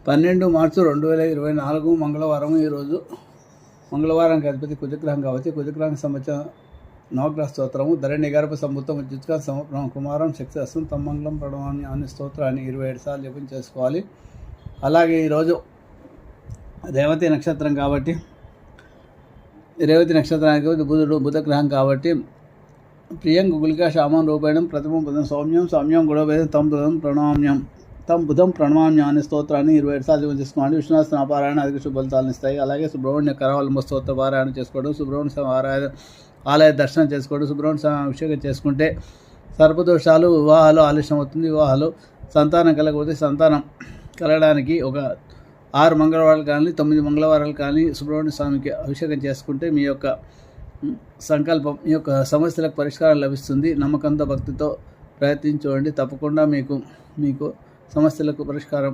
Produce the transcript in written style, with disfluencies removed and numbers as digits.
12 మార్చి 2024 మంగళవారం. ఈరోజు మంగళవారానికి అధిపతి కుజగ్రహం కాబట్టి కుజగ్రహానికి సంబంధించిన నవగ్రహ స్తోత్రము ధరణి గర్భ సంభూతం జిత్కా సమర్పణం కుమారం శక్తి అస్తం తమ్మంగళం ప్రణవాన్ని అనే స్తోత్రాన్ని 27 సార్లు జపం చేసుకోవాలి. అలాగే ఈరోజు రేవతి నక్షత్రం కాబట్టి రేవతి నక్షత్రానికి బుధగ్రహం కాబట్టి ప్రియం గుళికా శామం రూపేణం ప్రథమం బుధం సౌమ్యం గుణభేదం తం బుధం ప్రణమామ్యం అనే స్తోత్రాన్ని 27 సార్లు జపం చేసుకోవాలి. విష్ణువాసన పారాయణ అధిక శుభ ఫలితాలను ఇస్తాయి. అలాగే సుబ్రహ్మణ్య కరవలంబ స్తోత్ర పారాయణ చేసుకోవడం, సుబ్రహ్మణ్య ఆలయ దర్శనం చేసుకోవడం, సుబ్రహ్మణ్య అభిషేకం చేసుకుంటే సర్పదోషాలు, వివాహాలు ఆలస్యం అవుతుంది. వివాహాలు సంతానం కలగకపోతే సంతానం కలగడానికి ఒక 6 మంగళవారాలు కానీ 9 మంగళవారాలు కానీ సుబ్రహ్మణ్య స్వామికి అభిషేకం చేసుకుంటే మీ యొక్క సంకల్పం, మీ యొక్క సమస్యలకు పరిష్కారం లభిస్తుంది. నమ్మకంతో భక్తితో ప్రయత్నించండి. తప్పకుండా మీకు సమస్యలకు పరిష్కారం